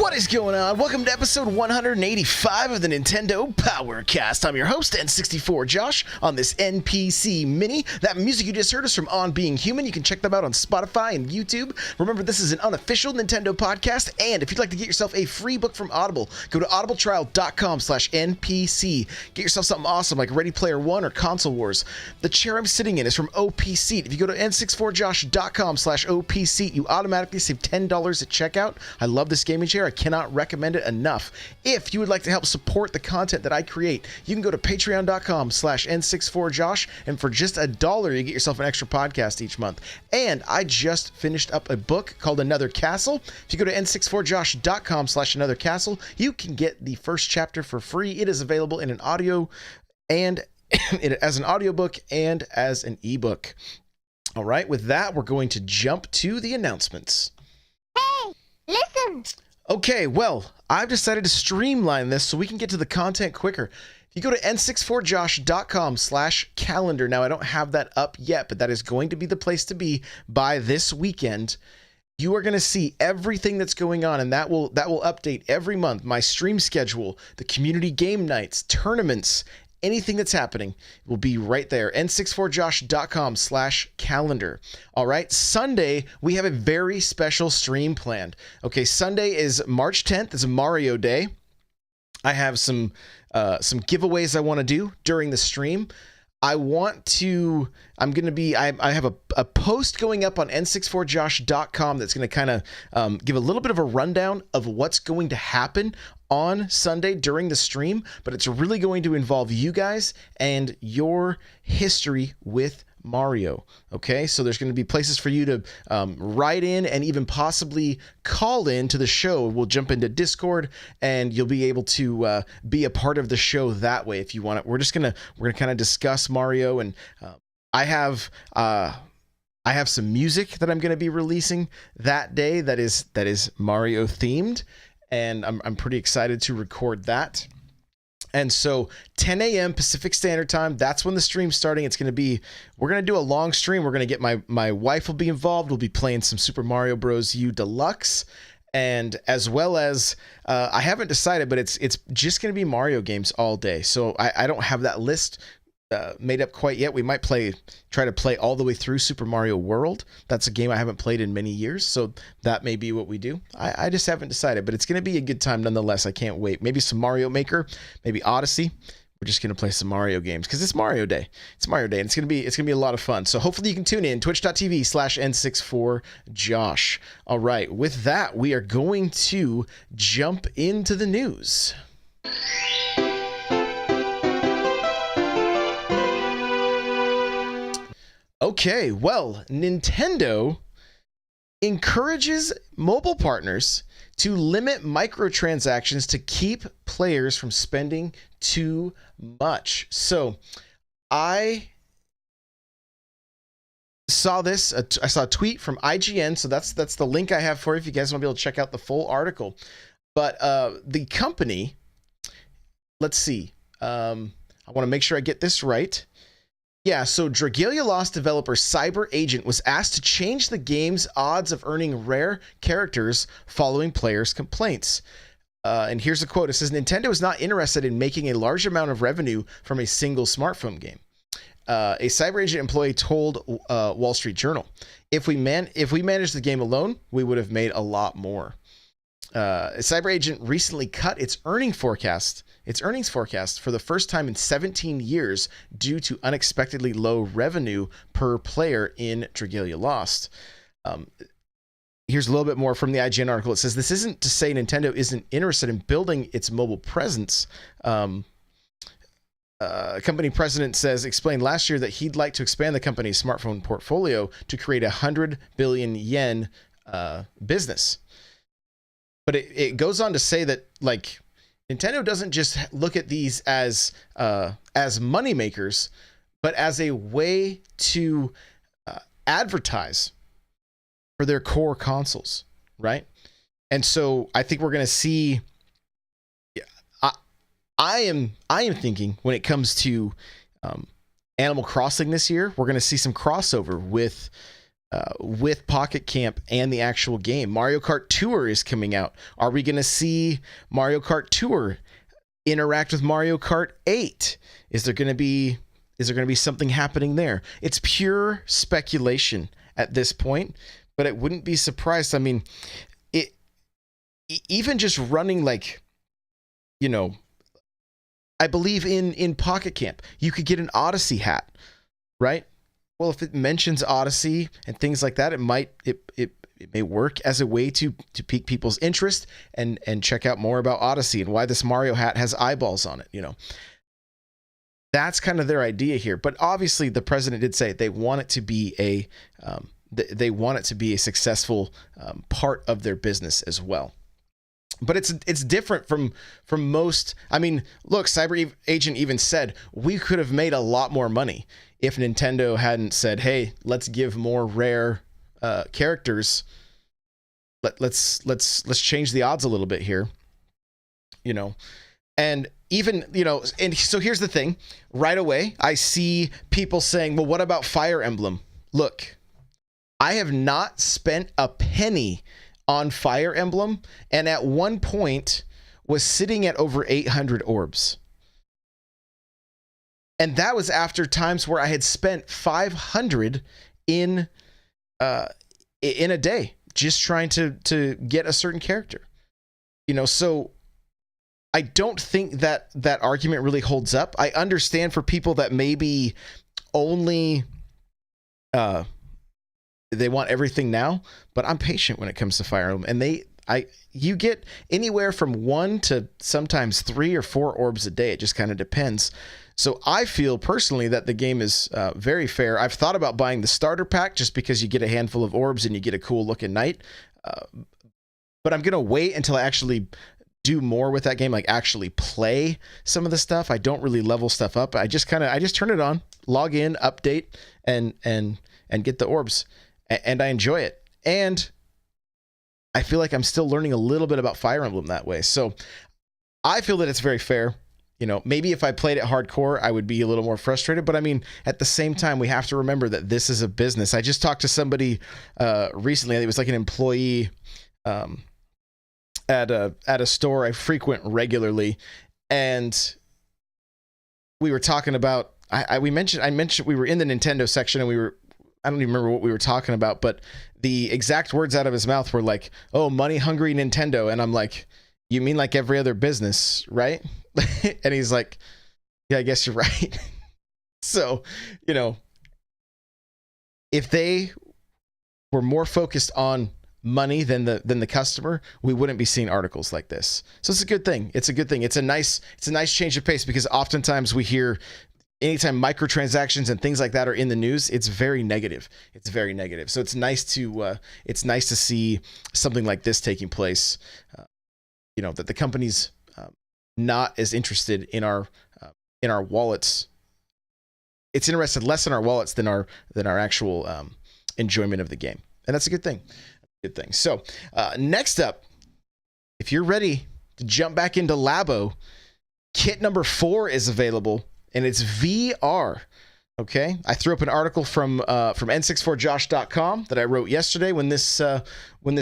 What is going on? Welcome to episode 185 of the Nintendo Powercast. I'm your host, N64 Josh, on this NPC Mini. That music you just heard is from On Being Human. You can check them out on Spotify and YouTube. Remember, this is an unofficial Nintendo podcast, and if you'd like to get yourself a free book from Audible, go to audibletrial.com/NPC. Get yourself something awesome like Ready Player One or Console Wars. The chair I'm sitting in is from OP Seat. If you go to n64josh.com/OP Seat, you automatically save $10 at checkout. I love this gaming chair. I cannot recommend it enough. If you would like to help support the content that I create, you can go to patreon.com/n64josh, and for just $1, you get yourself an extra podcast each month. And I just finished up a book called Another Castle. If you go to n64josh.com/anothercastle, you can get the first chapter for free. It is available in an audio and as an audiobook and as an ebook. All right, with that, we're going to jump to the announcements. Hey, listen. Okay, well, I've decided to streamline this so we can get to the content quicker. If you go to n64josh.com/calendar, now I don't have that up yet, but that is going to be the place to be by this weekend. You are going to see everything that's going on, and that will update every month. My stream schedule, the community game nights, tournaments, anything that's happening will be right there. n64josh.com/calendar. All right. Sunday, we have a very special stream planned. Okay. Sunday is March 10th. It's a Mario Day. I have some giveaways I want to do during the stream. I have a post going up on n64josh.com that's going to kind of give a little bit of a rundown of what's going to happen on Sunday during the stream, but it's really going to involve you guys and your history with Mario. Okay, so there's going to be places for you to write in and even possibly call in to the show. We'll jump into Discord and you'll be able to be a part of the show that way if you want it. We're gonna kind of discuss Mario, and I have some music that I'm going to be releasing that day that is Mario themed, and I'm pretty excited to record that. And so 10 a.m. Pacific Standard Time, that's when the stream's starting. We're going to do a long stream. We're going to get my wife will be involved. We'll be playing some Super Mario Bros. U Deluxe, and as well as, I haven't decided, but it's just going to be Mario games all day. So I don't have that list made up quite yet. We might try to play all the way through Super Mario World. That's a game I haven't played in many years, so that may be what we do. I just haven't decided, but it's going to be a good time nonetheless. I can't wait. Maybe some Mario Maker, maybe Odyssey. We're just going to play some Mario games because it's Mario Day. It's Mario Day, and it's going to be a lot of fun. So hopefully you can tune in, twitch.tv/n64josh. All right, with that, we are going to jump into the news. Okay, well, Nintendo encourages mobile partners to limit microtransactions to keep players from spending too much. So I saw this. I saw a tweet from IGN. So that's the link I have for you if you guys want to be able to check out the full article. But the company, let's see. I want to make sure I get this right. Yeah, so Dragalia Lost developer Cyber Agent was asked to change the game's odds of earning rare characters following players' complaints. And here's a quote. It says, Nintendo is not interested in making a large amount of revenue from a single smartphone game. A Cyber Agent employee told Wall Street Journal, if we managed the game alone, we would have made a lot more. A Cyber Agent recently cut its earnings forecast for the first time in 17 years due to unexpectedly low revenue per player in Dragalia Lost. Here's a little bit more from the IGN article. It says, this isn't to say Nintendo isn't interested in building its mobile presence. Company president explained last year that he'd like to expand the company's smartphone portfolio to create a 100 billion yen business. But it goes on to say that, like, Nintendo doesn't just look at these as money makers, but as a way to advertise for their core consoles, right? And so I think we're going to see. I am thinking when it comes to Animal Crossing this year, we're going to see some crossover with with Pocket Camp and the actual game. Mario Kart Tour is coming out. Are we going to see Mario Kart Tour interact with Mario Kart 8? Is there going to be something happening there? It's pure speculation at this point, but it wouldn't be surprised. I mean, even just running like, I believe in Pocket Camp, you could get an Odyssey hat, right? Well, if it mentions Odyssey and things like that, it may work as a way to pique people's interest and check out more about Odyssey and why this Mario hat has eyeballs on it. That's kind of their idea here. But obviously, the president did say they want it to be a successful part of their business as well. But it's different from most. I mean, look, Cyber Agent even said we could have made a lot more money if Nintendo hadn't said, "Hey, let's give more rare characters. Let's change the odds a little bit here." And even and so here's the thing. Right away, I see people saying, "Well, what about Fire Emblem?" Look, I have not spent a penny on Fire Emblem, and at one point was sitting at over 800 orbs. And that was after times where I had spent 500 in a day just trying to get a certain character. So I don't think that argument really holds up. I understand for people that maybe only they want everything now, but I'm patient when it comes to Fire Emblem, and you get anywhere from 1 to sometimes 3 or 4 orbs a day. It just kind of depends. So I feel personally that the game is very fair. I've thought about buying the starter pack just because you get a handful of orbs and you get a cool looking knight. But I'm gonna wait until I actually do more with that game, like actually play some of the stuff. I don't really level stuff up. I just turn it on, log in, update, and get the orbs. And I enjoy it. And I feel like I'm still learning a little bit about Fire Emblem that way. So I feel that it's very fair. Maybe if I played it hardcore, I would be a little more frustrated. But I mean, at the same time, we have to remember that this is a business. I just talked to somebody recently. It was like an employee at a store I frequent regularly. And we were talking about, I mentioned we were in the Nintendo section, and I don't even remember what we were talking about, but the exact words out of his mouth were like, "Oh, money hungry Nintendo." And I'm like, "You mean like every other business, right?" And he's like, "Yeah, I guess you're right." So, if they were more focused on money than the customer, we wouldn't be seeing articles like this. So it's a good thing. It's a good thing. It's a nice change of pace, because oftentimes we hear, anytime microtransactions and things like that are in the news, it's very negative. It's very negative. So it's nice to see something like this taking place. That the company's not as interested in our wallets. It's interested less in our wallets than our actual enjoyment of the game, and that's a good thing. Good thing. So next up, if you're ready to jump back into Labo, kit number 4 is available. And it's VR. Okay, I threw up an article from n64josh.com that I wrote yesterday when this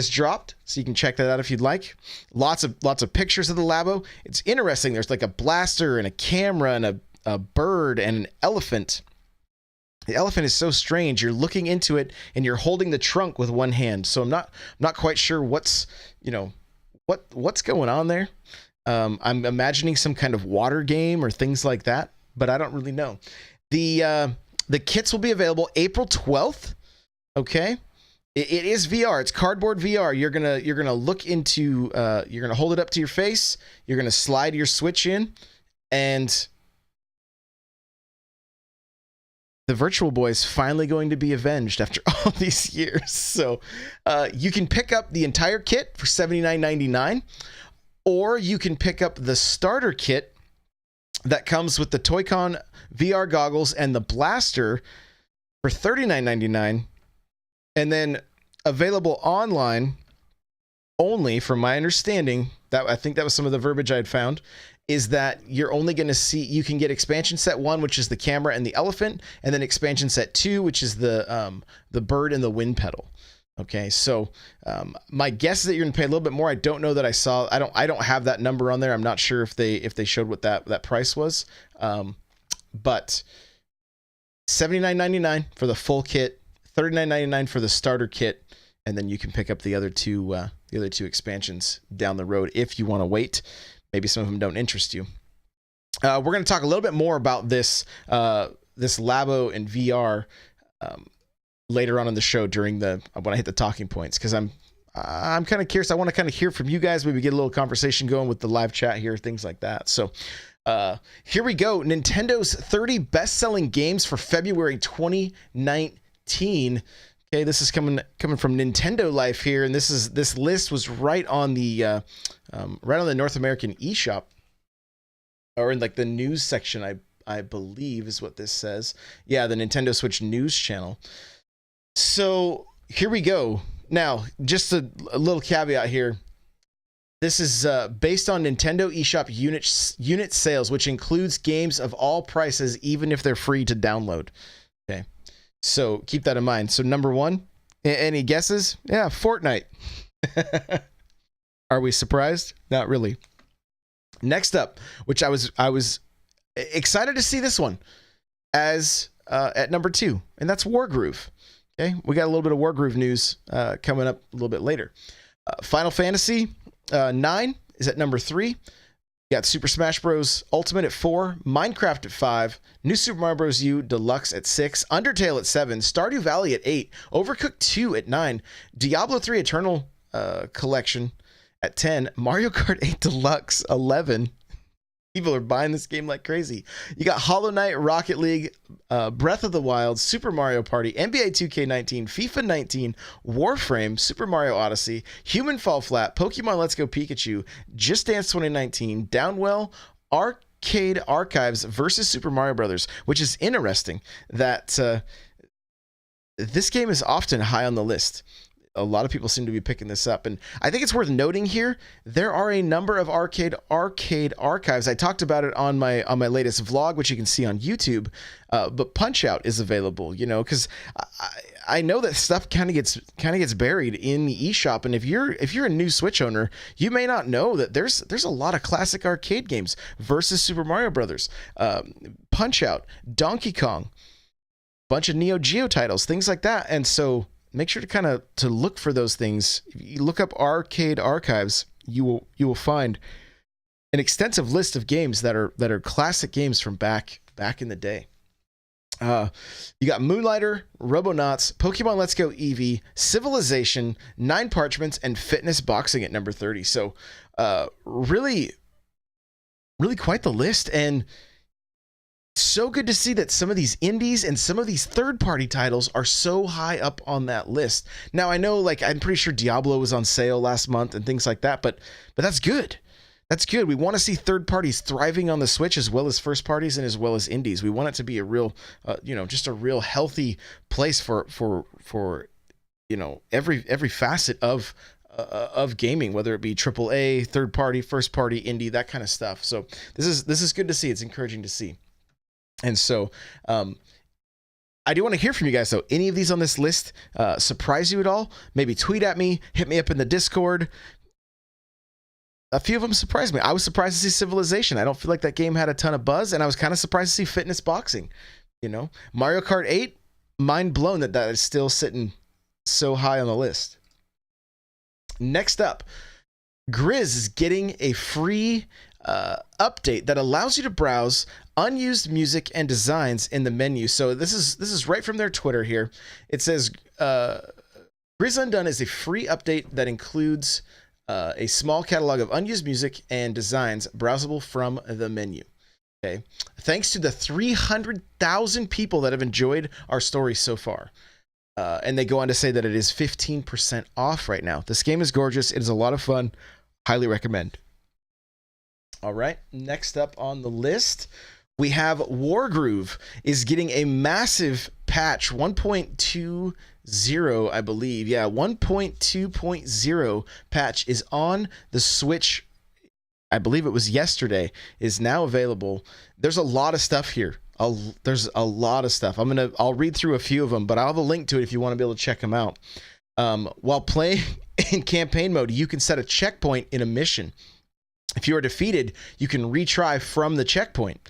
dropped, so you can check that out if you'd like. Lots of pictures of the Labo. It's interesting. There's like a blaster and a camera and a bird and an elephant. The elephant is so strange. You're looking into it and you're holding the trunk with one hand. So I'm not quite sure what's going on there. I'm imagining some kind of water game or things like that, but I don't really know. The kits will be available April 12th. Okay. It is VR. It's cardboard VR. You're gonna look into you're gonna hold it up to your face. You're gonna slide your Switch in, and the Virtual Boy is finally going to be avenged after all these years. So you can pick up the entire kit for $79.99, or you can pick up the starter kit that comes with the Toy-Con VR goggles and the blaster for $39.99, and then available online only, from my understanding, That I think that was some of the verbiage I had found, is that you're only going to see, you can get expansion set 1, which is the camera and the elephant, and then expansion set 2, which is the bird and the wind pedal. Okay, so my guess is that you're gonna pay a little bit more. I don't know that I saw. I don't have that number on there. I'm not sure if they showed what that price was. But $79.99 for the full kit, $39.99 for the starter kit, and then you can pick up the other two expansions down the road if you want to wait. Maybe some of them don't interest you. We're going to talk a little bit more about this Labo and VR later on in the show during when I hit the talking points, because I'm kind of curious. I want to kind of hear from you guys. Maybe get a little conversation going with the live chat here, things like that. So here we go. Nintendo's 30 best-selling games for February 2019. Okay, this is coming from Nintendo Life here, and this list was right on the North American eShop, or in like the news section, I believe is what this says. Yeah, the Nintendo Switch news channel. So here we go. Now, just a little caveat here. This is based on Nintendo eShop unit sales, which includes games of all prices, even if they're free to download. Okay, so keep that in mind. So number 1, any guesses? Yeah, Fortnite. Are we surprised? Not really. Next up, which I was excited to see this one as at number 2, and that's Wargroove. Okay, we got a little bit of Wargroove news coming up a little bit later. Final Fantasy 9 is at number 3. You got Super Smash Bros. Ultimate at 4, Minecraft at 5, New Super Mario Bros. U Deluxe at 6, Undertale at 7, Stardew Valley at 8, Overcooked 2 at 9, Diablo 3 Eternal Collection at 10, Mario Kart 8 Deluxe 11. People are buying this game like crazy. You got Hollow Knight, Rocket League, Breath of the Wild, Super Mario Party, NBA 2K19, FIFA 19, Warframe, Super Mario Odyssey, Human Fall Flat, Pokemon Let's Go Pikachu, Just Dance 2019, Downwell, Arcade Archives versus Super Mario Brothers, which is interesting that this game is often high on the list. A lot of people seem to be picking this up, and I think it's worth noting here, there are a number of arcade archives. I talked about it on my latest vlog, which you can see on YouTube, but Punch-Out is available, because I know that stuff kind of gets buried in the eShop, and if you're a new Switch owner, you may not know that there's a lot of classic arcade games versus Super Mario Brothers, Punch-Out, Donkey Kong, bunch of Neo Geo titles, things like that, and so make sure to look for those things. If you look up arcade archives, you will find an extensive list of games that are classic games from back in the day. You got Moonlighter, Robonauts, Pokemon Let's Go Eevee, Civilization, 9 Parchments, and Fitness Boxing at number 30. So really quite the list, and so good to see that some of these indies and some of these third-party titles are so high up on that list. Now, I know, I'm pretty sure Diablo was on sale last month and things like that, but that's good. That's good. We want to see third parties thriving on the Switch as well as first parties and as well as indies. We want it to be a real, just a real healthy place for every facet of gaming, whether it be AAA, third party, first party, indie, that kind of stuff. So this is good to see. It's encouraging to see. And so I do want to hear from you guys, though. Any of these on this list surprise you at all? Maybe tweet at me, hit me up in the Discord. A few of them surprised me. I was surprised to see Civilization. I don't feel like that game had a ton of buzz, and I was kind of surprised to see Fitness Boxing. Mario Kart 8, mind blown that is still sitting so high on the list. Next up, Grizz is getting a free update that allows you to browse unused music and designs in the menu. So this is right from their Twitter here. It says Grizz Undone is a free update that includes a small catalog of unused music and designs browsable from the menu. Okay, thanks to the 300,000 people that have enjoyed our story so far. And they go on to say that it is 15% off right now. This game is gorgeous. It is a lot of fun. Highly recommend. All right, next up on the list, we have Wargroove is getting a massive patch, 1.20, I believe. Yeah, 1.2.0 patch is on the Switch I believe it was yesterday, is now available. There's a lot of stuff here. There's a lot of stuff. I'll read through a few of them, but I'll have a link to it if you want to be able to check them out. While playing in campaign mode, you can set a checkpoint in a mission. If you are defeated, you can retry from the checkpoint.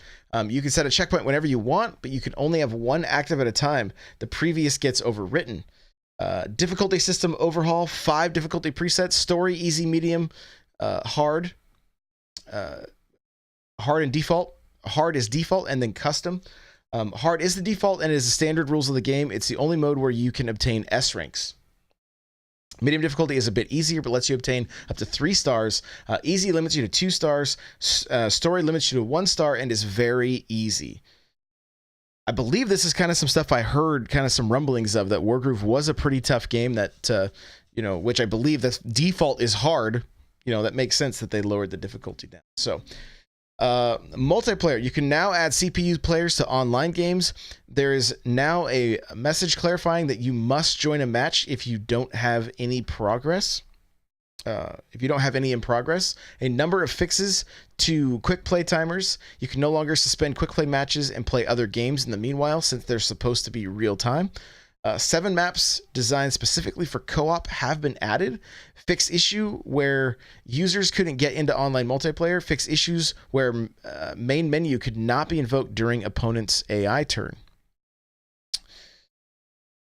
You can set a checkpoint whenever you want, but you can only have one active at a time. The previous gets overwritten. Difficulty system overhaul, 5 difficulty presets: story, easy, medium, hard, hard and default. Hard is default, and then custom. Hard is the default and is the standard rules of the game. It's the only mode where you can obtain S ranks. Medium difficulty is a bit easier, but lets you obtain up to 3 stars. Easy limits you to 2 stars. Story limits you to 1 star and is very easy. I believe this is kind of some stuff I heard, kind of some rumblings of, that Wargroove was a pretty tough game that, which I believe that default is hard. That makes sense that they lowered the difficulty down. So, multiplayer, you can now add CPU players to online games. There is now a message clarifying that you must join a match if you don't have any progress. If you don't have any in progress, a number of fixes to quick play timers. You can no longer suspend quick play matches and play other games in the meanwhile, since they're supposed to be real time. 7 maps designed specifically for co-op have been added. Fix issue where users couldn't get into online multiplayer. Fix issues where main menu could not be invoked during opponent's AI turn.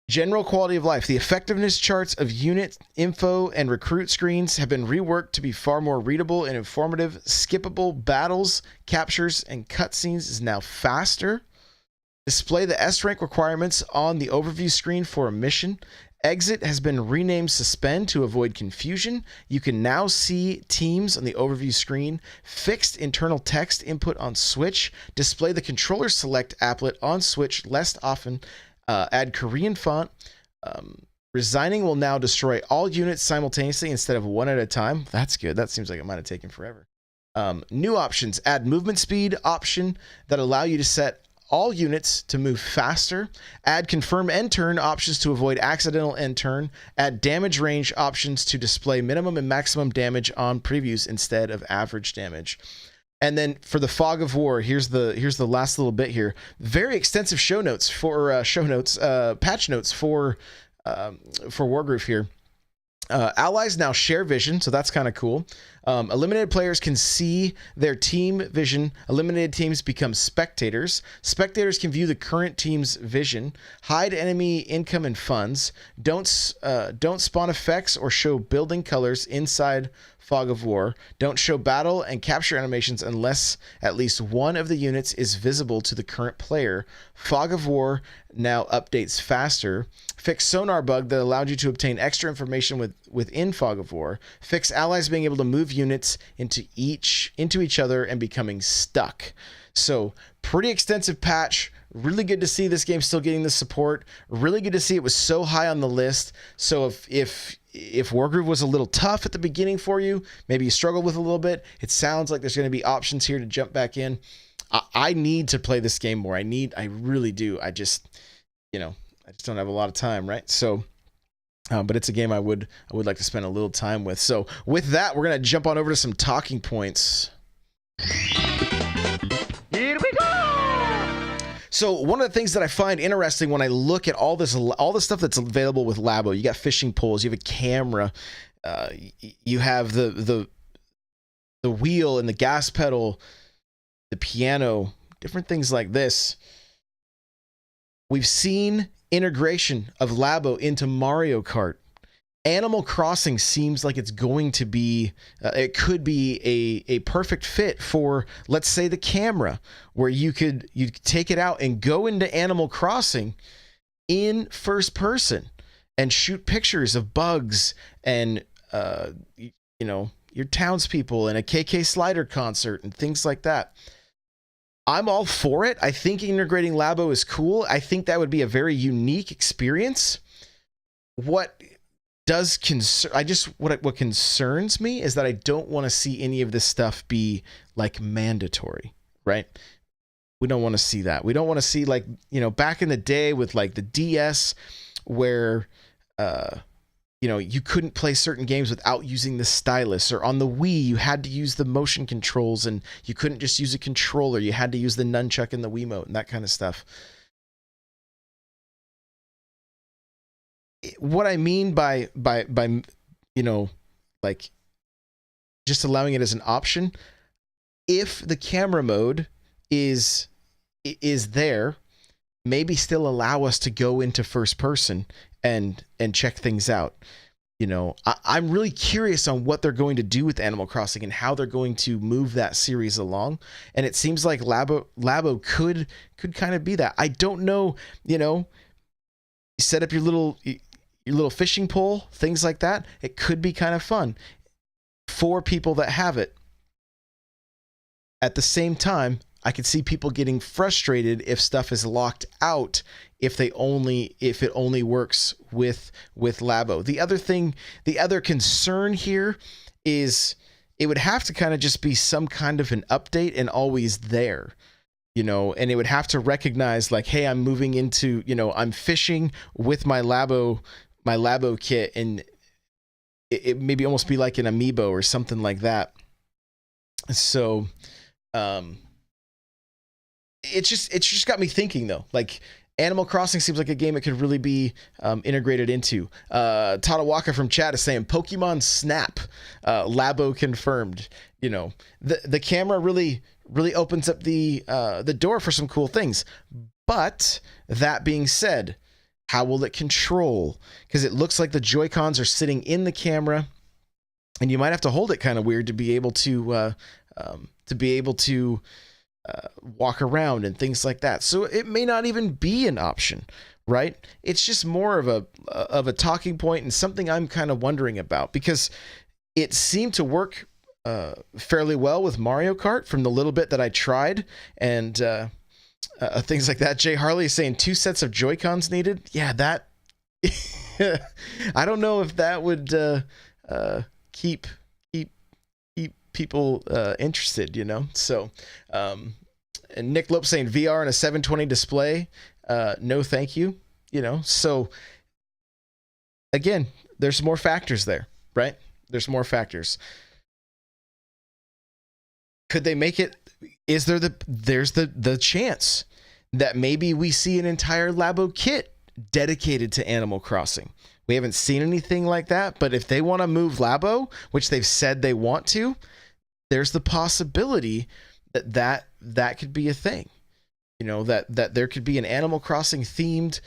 General quality of life. The effectiveness charts of unit info and recruit screens have been reworked to be far more readable and informative. Skippable battles, captures, and cutscenes is now faster. Display the S rank requirements on the overview screen for a mission. Exit has been renamed Suspend to avoid confusion. You can now see teams on the overview screen. Fixed internal text input on Switch. Display the controller select applet on Switch less often. Add Korean font. Resigning will now destroy all units simultaneously instead of one at a time. That's good. That seems like it might have taken forever. New options. Add movement speed option that allow you to set all units to move faster. Add confirm end turn options to avoid accidental end turn. Add damage range options to display minimum and maximum damage on previews instead of average damage. And then for the Fog of War, here's the last little bit here. Very extensive patch notes for Wargroove here. Allies now share vision, so that's kind of cool. Eliminated players can see their team vision. Eliminated teams become spectators. Spectators can view the current team's vision. Hide enemy income and funds. Don't spawn effects or show building colors inside Fog of War. Don't show battle and capture animations unless at least one of the units is visible to the current player. Fog of War now updates faster. Fix sonar bug that allowed you to obtain extra information within Fog of War. Fix allies being able to move units into each other and becoming stuck. So pretty extensive patch. Really good to see this game still getting the support. Really good to see it was so high on the list. So if Wargroove was a little tough at the beginning for you, maybe you struggled with a little bit, it sounds like there's going to be options here to jump back in. I need to play this game more. I really do. I just don't have a lot of time, right? So, but it's a game I would like to spend a little time with. So with that, we're going to jump on over to some talking points. Here we go! So one of the things that I find interesting when I look at all the stuff that's available with Labo, you got fishing poles, you have a camera, you have the wheel and the gas pedal, the piano, different things like this. We've seen integration of Labo into Mario Kart. Animal Crossing seems like it's going to be, it could be a perfect fit for, let's say, the camera, where you take it out and go into Animal Crossing in first person and shoot pictures of bugs and, your townspeople and a KK Slider concert and things like that. I'm all for it. I think integrating Labo is cool. I think that would be a very unique experience. What concerns me is that I don't want to see any of this stuff be like mandatory, right? We don't want to see that. We don't want to see, like, back in the day with like the DS, where you couldn't play certain games without using the stylus, or on the Wii, you had to use the motion controls and you couldn't just use a controller. You had to use the nunchuck and the Wiimote and that kind of stuff. What I mean by like just allowing it as an option, if the camera mode is there, maybe still allow us to go into first person and check things out. I'm really curious on what they're going to do with Animal Crossing and how they're going to move that series along. And it seems like Labo could kind of be that. I don't know, you set up your little fishing pole, things like that. It could be kind of fun for people that have it. At the same time, I could see people getting frustrated if stuff is locked out, if it only works with Labo. The other concern here is it would have to kind of just be some kind of an update and always there, and it would have to recognize like, hey, I'm moving into, I'm fishing with my Labo kit, and it maybe almost be like an amiibo or something like that. So, it's just got me thinking though. Like, Animal Crossing seems like a game it could really be integrated into. Tadawaka from chat is saying Pokemon Snap, Labo confirmed. The camera really opens up the door for some cool things. But that being said, how will it control? Because it looks like the Joy-Cons are sitting in the camera, and you might have to hold it kind of weird to be able to walk around and things like that. So it may not even be an option, right? It's just more of a talking point and something I'm kind of wondering about, because it seemed to work fairly well with Mario Kart from the little bit that I tried, and things like that. Jay Harley is saying 2 sets of Joy-Cons needed. Yeah, that I don't know if that would keep people interested, So, and Nick Lope saying VR and a 720 display, no thank you, So again, there's more factors there, right? There's more factors. Could they make it? Is there there's the chance that maybe we see an entire Labo kit dedicated to Animal Crossing? We haven't seen anything like that, but if they want to move Labo, which they've said they want to, there's the possibility that could be a thing. That there could be an Animal Crossing themed,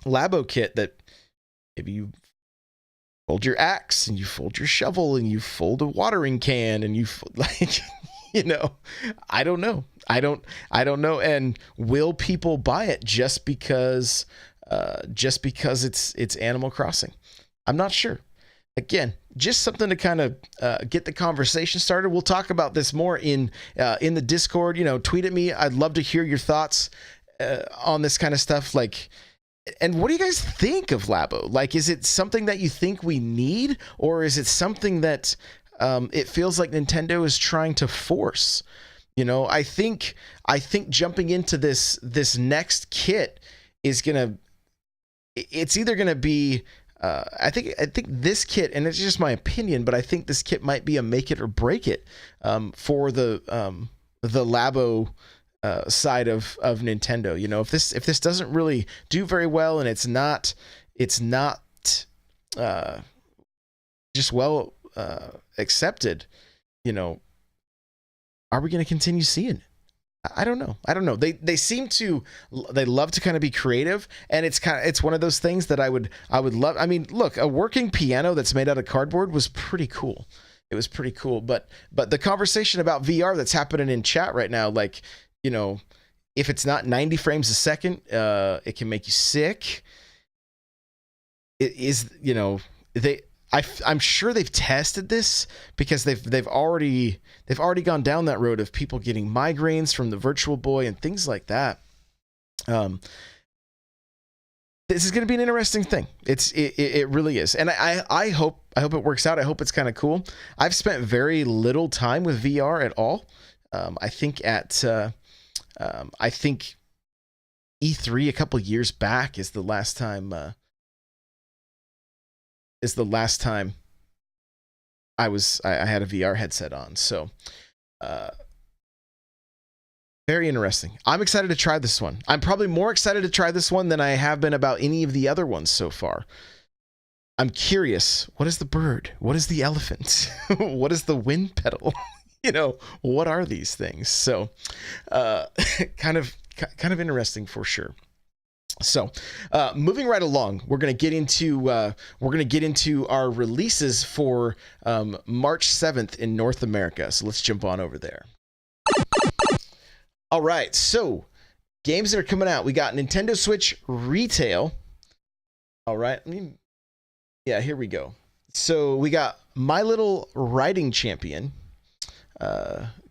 Labo kit that maybe you fold your axe and you fold your shovel and you fold a watering can and you I don't know. I don't know. And will people buy it just because it's Animal Crossing? I'm not sure. Again, just something to kind of get the conversation started. We'll talk about this more in the Discord. Tweet at me. I'd love to hear your thoughts on this kind of stuff. Like, and what do you guys think of Labo? Like, is it something that you think we need, or is it something that it feels like Nintendo is trying to force? I think jumping into this next kit is it's either gonna be. I think this kit, and it's just my opinion, but I think this kit might be a make it or break it for the Labo side of Nintendo. If this doesn't really do very well, and it's not just well accepted, are we going to continue seeing it? I don't know. They seem to, they love to kind of be creative, and it's one of those things that I would love. I mean, look, a working piano that's made out of cardboard was pretty cool. It was pretty cool, but the conversation about VR that's happening in chat right now, like, if it's not 90 frames a second, it can make you sick. It is, I'm sure they've tested this, because they've already gone down that road of people getting migraines from the Virtual Boy and things like that. This is going to be an interesting thing. It really is, and I hope it works out. I hope it's kind of cool. I've spent very little time with VR at all. I think E3 a couple years back is the last time I had a VR headset on. So very interesting. I'm excited to try this one. I'm probably more excited to try this one than I have been about any of the other ones so far. I'm curious. What is the bird? What is the elephant? What is the wind pedal? What are these things? So kind of interesting for sure. So moving right along, we're going to get into our releases for March 7th in North America. So let's jump on over there. All right, so games that are coming out. We got Nintendo Switch Retail. All right, here we go. So we got My Little Riding Champion,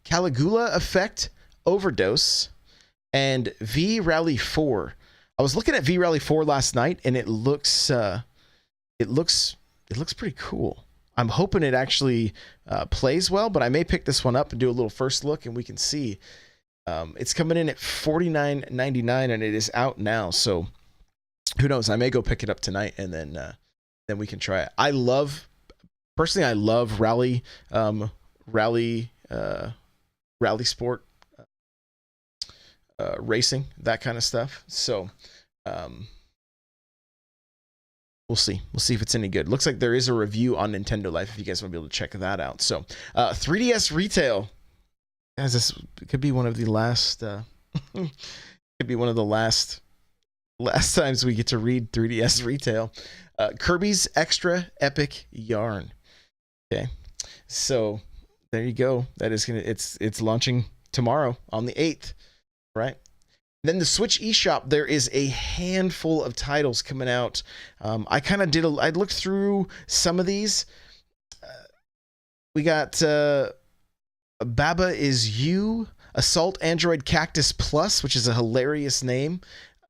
Caligula Effect Overdose, and V Rally 4. I was looking at V Rally 4 last night, and it looks pretty cool. I'm hoping it actually plays well, but I may pick this one up and do a little first look, and we can see. It's coming in at $49.99, and it is out now. So who knows? I may go pick it up tonight, and then we can try it. I love rally sport, racing, that kind of stuff. So we'll see if it's any good. Looks like there is a review on Nintendo Life if you guys want to be able to check that out. So 3DS Retail, guys, this could be one of the last times we get to read 3DS Retail. Kirby's Extra Epic Yarn. Okay, so there you go. That is it's launching tomorrow on the 8th, right? Then the Switch eShop, there is a handful of titles coming out. I looked through some of these. We got Baba Is You, Assault Android Cactus Plus, which is a hilarious name.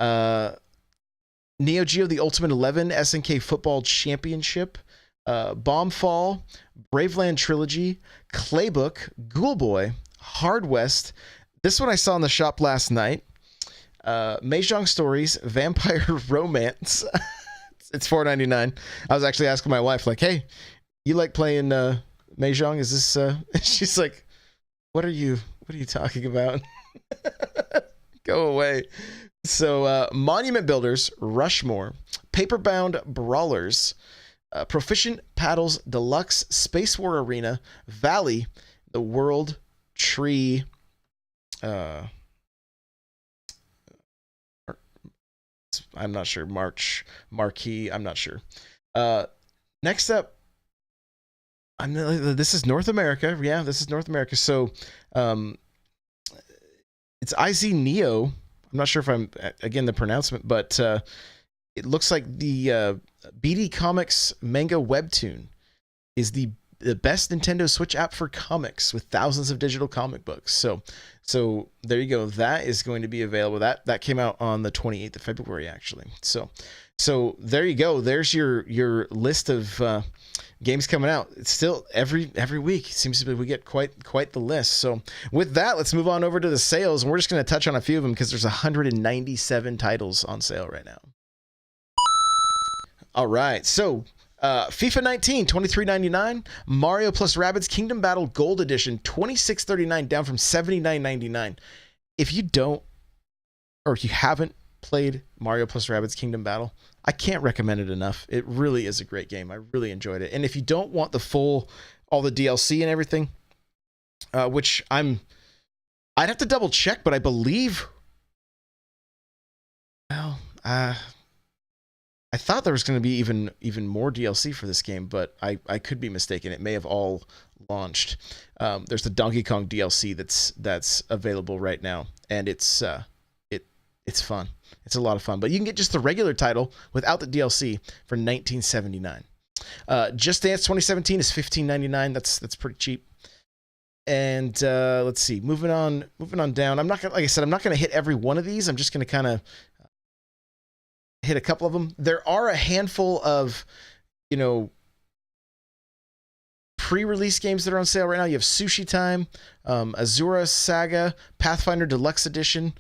Neo Geo The Ultimate 11 SNK Football Championship, Bombfall, Braveland Trilogy, Claybook, Ghoulboy, Hard West. This one I saw in the shop last night. Mahjong Stories, Vampire Romance. It's $4.99. I was actually asking my wife, like, hey, you like playing Mahjong? Is this she's like, what are you talking about? Go away. So Monument Builders, Rushmore, Paperbound Brawlers, Proficient Paddles Deluxe, Space War Arena, Valley, The World Tree, I'm not sure, Marquee, I'm not sure. Next up, this is North America. Yeah, this is North America. So it's IZ Neo. I'm not sure if I'm, again, the pronouncement, but it looks like the BD Comics manga webtoon is the best Nintendo Switch app for comics with thousands of digital comic books. So there you go. That is going to be available. That came out on the 28th of February, actually. So there you go. There's your list of games coming out. It's still every week. It seems to be we get quite the list. So with that, let's move on over to the sales, and we're just going to touch on a few of them because there's 197 titles on sale right now. All right, so FIFA 19, $23.99. Mario plus Rabbids Kingdom Battle Gold Edition, $26.39, down from $79.99. If you don't, or if you haven't played Mario plus Rabbids Kingdom Battle, I can't recommend it enough. It really is a great game. I really enjoyed it. And if you don't want all the DLC and everything, which I'd have to double check, but I believe, I thought there was going to be even more DLC for this game, but I could be mistaken. It may have all launched. There's the Donkey Kong DLC that's available right now, and it's fun. It's a lot of fun. But you can get just the regular title without the DLC for $19.79. Just Dance 2017 is $15.99. That's pretty cheap. And let's see. Moving on down. I'm not gonna, like I said, I'm not going to hit every one of these. I'm just going to kind of hit a couple of them. There are a handful of, pre-release games that are on sale right now. You have Sushi Time, Azura Saga, Pathfinder Deluxe Edition.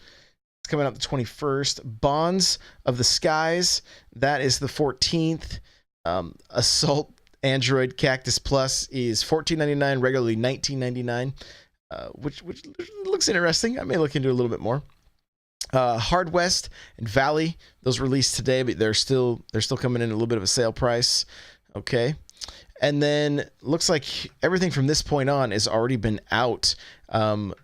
coming out the 21st. Bonds of the Skies, that is the 14th. Assault Android Cactus Plus is $14.99, regularly $19.99, which looks interesting. I may look into it a little bit more. Hard West and Valley, those released today, but they're still coming in a little bit of a sale price. Okay. And then looks like everything from this point on has already been out.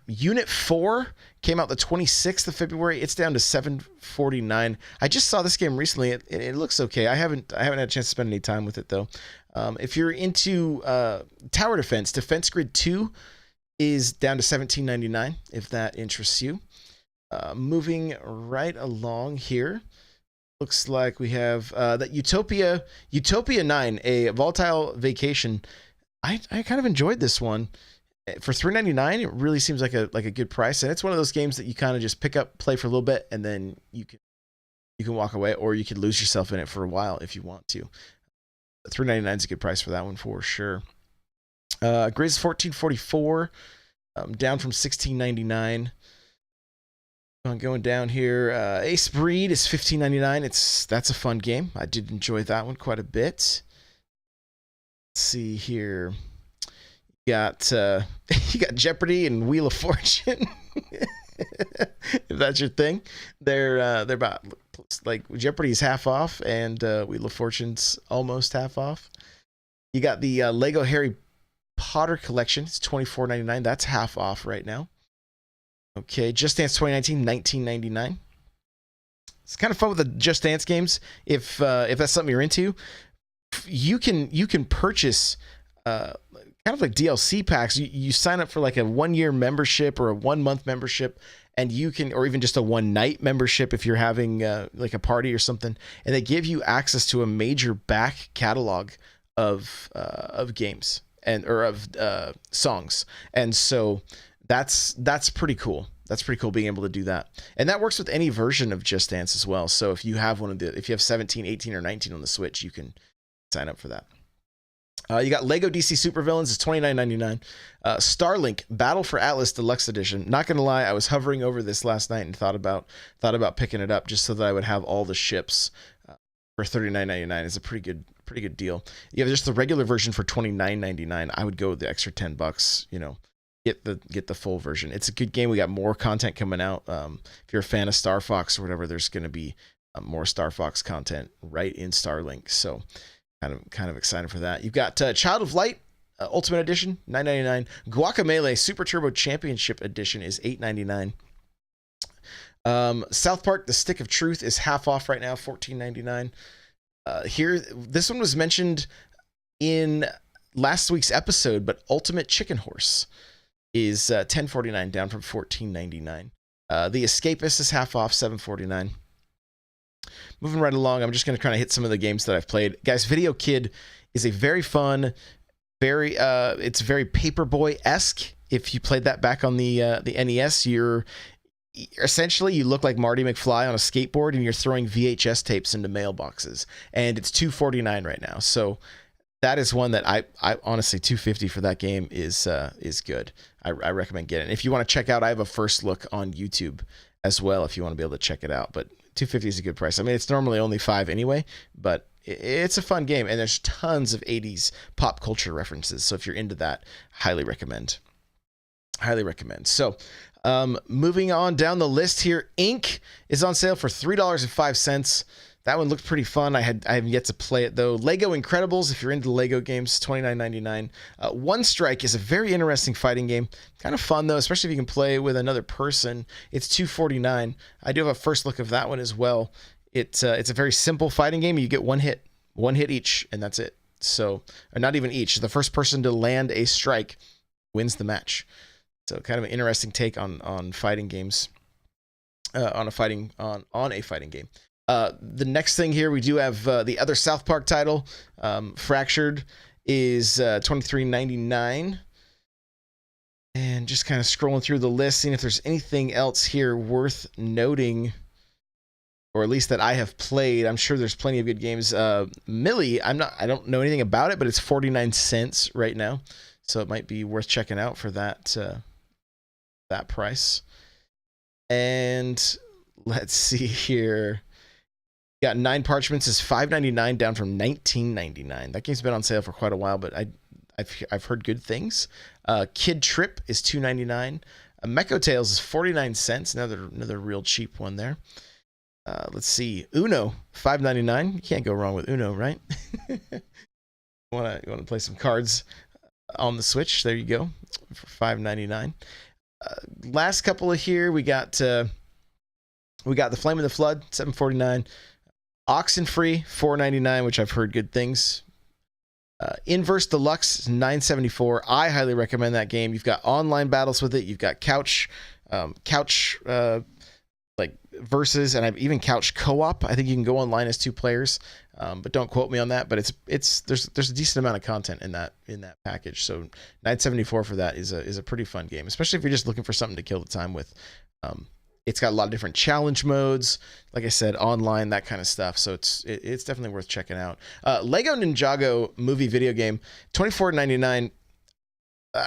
Unit 4 came out the 26th of February. It's down to $7.49. I just saw this game recently. It looks okay. I haven't had a chance to spend any time with it though. If you're into tower defense, Defense Grid 2 is down to $17.99 if that interests you. Moving right along here. Looks like we have that Utopia 9, a volatile vacation. I kind of enjoyed this one. For $3.99, it really seems like a good price, and it's one of those games that you kind of just pick up, play for a little bit, and then you can walk away, or you could lose yourself in it for a while if you want to. $3.99 is a good price for that one for sure. Grizz 1444, down from $16.99. Going down here, Ace Breed is $15.99. That's a fun game. I did enjoy that one quite a bit. Let's see here. You got Jeopardy and Wheel of Fortune. If that's your thing, they're about like Jeopardy's half off, and Wheel of Fortune's almost half off. You got the Lego Harry Potter collection. It's $24.99. That's half off right now. Okay, Just Dance 2019, $19.99. It's kind of fun with the Just Dance games. If that's something you're into, you can purchase kind of like DLC packs. You sign up for like a 1-year membership or a 1-month membership, and you can, or even just a 1-night membership if you're having like a party or something, and they give you access to a major back catalog of games or of songs, and so that's pretty cool. That's pretty cool being able to do that. And that works with any version of Just Dance as well. So if you have if you have 17, 18, or 19 on the Switch, you can sign up for that. You got Lego DC Supervillains, it's $29.99. Starlink Battle for Atlas Deluxe Edition. Not gonna lie, I was hovering over this last night and thought about picking it up just so that I would have all the ships for $39.99. It's a pretty good deal. You have just the regular version for $29.99. I would go with the extra $10. You know, get the full version. It's a good game. We got more content coming out. If you're a fan of Star Fox or whatever, there's going to be more Star Fox content right in Starlink. So kind of excited for that. You've got Child of Light Ultimate Edition, $9.99. Guacamelee Super Turbo Championship Edition is $8.99. South Park: The Stick of Truth is half off right now, $14.99. Here, this one was mentioned in last week's episode, but Ultimate Chicken Horse is $10.49, down from $14.99. The Escapist is half off, $7.49. Moving right along, I'm just going to kind of hit some of the games that I've played. Guys, Video Kid is a very fun, it's very Paperboy-esque. If you played that back on the NES, you're essentially, you look like Marty McFly on a skateboard, and you're throwing VHS tapes into mailboxes, and it's $2.49 right now. So that is one that I honestly, $2.50 for that game is good. I recommend getting it. If you want to check out, I have a first look on YouTube as well if you want to be able to check it out, but $2.50 is a good price. I mean, it's normally only $5 anyway, but it's a fun game, and there's tons of 80s pop culture references. So if you're into that, highly recommend. So moving on down the list here, Ink is on sale for $3.05. That one looked pretty fun. I haven't yet to play it though. Lego Incredibles, if you're into Lego games, $29.99. One Strike is a very interesting fighting game. Kind of fun though, especially if you can play with another person. It's $2.49. I do have a first look of that one as well. It's a very simple fighting game. You get one hit each, and that's it. So, or not even each. The first person to land a strike wins the match. So kind of an interesting take on fighting games, on a fighting game. The next thing here, we do have the other South Park title, Fractured, is $23.99. And just kind of scrolling through the list, seeing if there's anything else here worth noting, or at least that I have played. I'm sure there's plenty of good games. Millie, I don't know anything about it, but it's 49 cents right now, so it might be worth checking out for that price. And let's see here. Got 9 Parchments is $5.99 down from $19.99. That game's been on sale for quite a while, but I've heard good things. Kid Trip is $2.99. Mecho Tales is 49 cents. Another real cheap one there. Let's see. Uno, $5.99. You can't go wrong with Uno, right? You want to play some cards on the Switch? There you go, for $5.99. Last couple of here, we got the Flame of the Flood, $7.49. Oxenfree, $4.99, which I've heard good things. Inverse Deluxe, $9.74. I highly recommend that game. You've got online battles with it. You've got couch like versus, and I've even couch co-op. I think you can go online as 2 players, but don't quote me on that. But there's a decent amount of content in that package. So $9.74 for that is a pretty fun game, especially if you're just looking for something to kill the time with. It's got a lot of different challenge modes, like I said, online, that kind of stuff. So it's definitely worth checking out. Lego Ninjago movie video game, $24.99.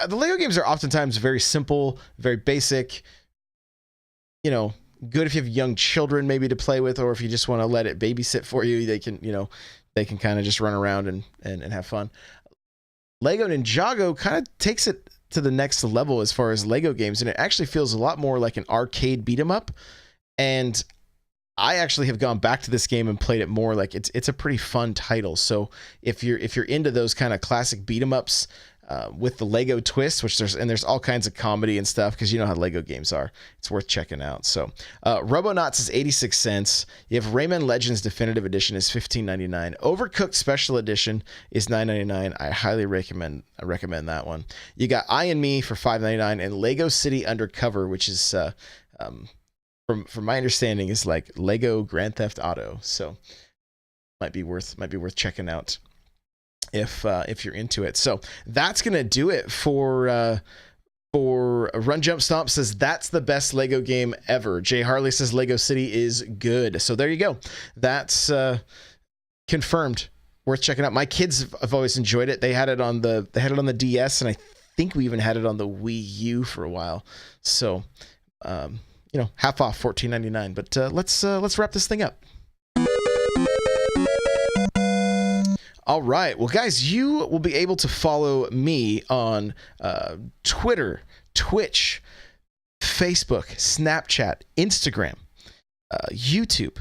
The Lego games are oftentimes very simple, very basic. You know, good if you have young children maybe to play with, or if you just want to let it babysit for you, they can kind of just run around and have fun. Lego Ninjago kind of takes it to the next level as far as Lego games, and it actually feels a lot more like an arcade beat 'em up. And I actually have gone back to this game and played it more. Like it's a pretty fun title. So if you're into those kind of classic beat 'em ups with the Lego twist, there's all kinds of comedy and stuff, because you know how Lego games are, it's worth checking out. So Robonauts is 86 cents. You have Rayman Legends Definitive Edition is $15.99. Overcooked Special Edition is $9.99. I highly recommend that one. You got I and Me for $5.99, and Lego City Undercover, which is from my understanding is like Lego Grand Theft Auto. So might be worth checking out if you're into it. So that's gonna do it for Run Jump Stomp. Says that's the best Lego game ever. Jay Harley says Lego City is good. So there you go. That's confirmed. Worth checking out. My kids have always enjoyed it. They had it on the DS, and I think we even had it on the Wii U for a while. So half off, $14.99. But let's wrap this thing up. All right. Well, guys, you will be able to follow me on Twitter, Twitch, Facebook, Snapchat, Instagram, YouTube,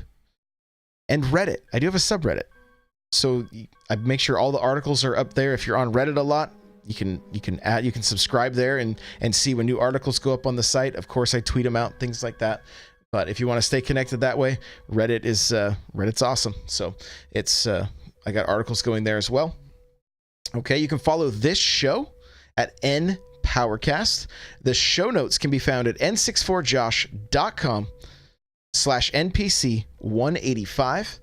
and Reddit. I do have a subreddit. So I make sure all the articles are up there. If you're on Reddit a lot, you can subscribe there and see when new articles go up on the site. Of course, I tweet them out, things like that. But if you want to stay connected that way, Reddit's awesome. So I got articles going there as well. Okay, you can follow this show at NPowercast. The show notes can be found at n64josh.com/NPC185.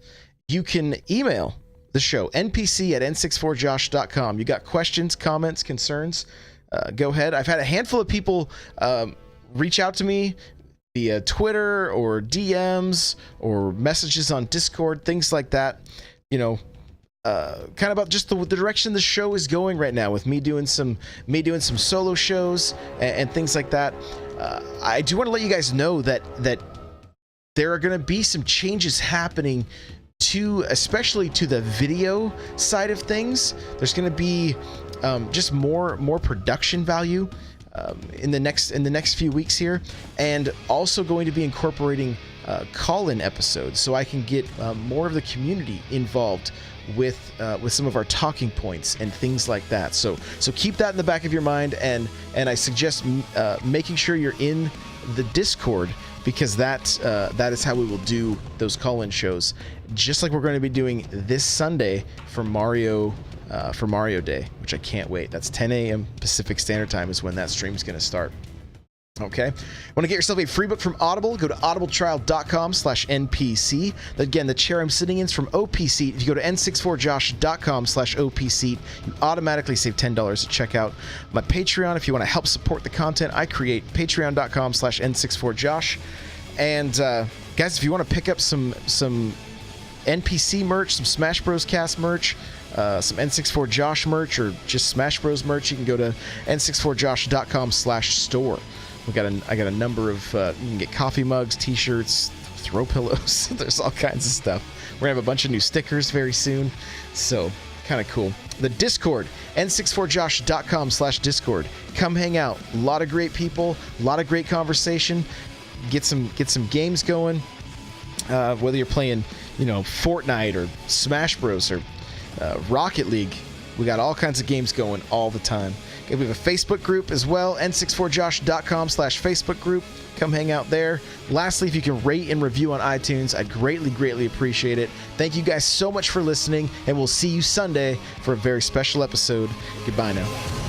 You can email the show, npc@n64josh.com. You got questions, comments, concerns, go ahead. I've had a handful of people reach out to me via Twitter or DMs or messages on Discord, things like that. Kind of about just the direction the show is going right now, with me doing some solo shows and things like that. I do want to let you guys know that there are going to be some changes happening especially to the video side of things. There's going to be just more production value in the next few weeks here, and also going to be incorporating call-in episodes, so I can get more of the community involved with some of our talking points and things like that. So keep that in the back of your mind, and I suggest making sure you're in the Discord, because that is how we will do those call-in shows, just like we're going to be doing this Sunday for Mario Day, which I can't wait. That's 10 a.m. Pacific Standard Time is when that stream is going to start. Okay. Want to get yourself a free book from Audible? Go to audibletrial.com/NPC. Again, the chair I'm sitting in is from OP Seat. If you go to n64josh.com/OP Seat, you automatically save $10 at checkout. My Patreon, if you want to help support the content I create, patreon.com/n64josh. And guys, if you want to pick up some NPC merch, some Smash Bros. Cast merch, some N64 Josh merch, or just Smash Bros. Merch, you can go to n64josh.com/store. I got a number of, you can get coffee mugs, t-shirts, throw pillows. There's all kinds of stuff. We're gonna have a bunch of new stickers very soon. So kind of cool. The Discord, n64josh.com/discord. Come hang out. A lot of great people, a lot of great conversation. Get some games going. Whether you're playing, Fortnite or Smash Bros or Rocket League, we got all kinds of games going all the time. We have a Facebook group as well, n64josh.com/Facebook group. Come hang out there. Lastly, if you can rate and review on iTunes, I'd greatly appreciate it. Thank you guys so much for listening, and we'll see you Sunday for a very special episode. Goodbye now.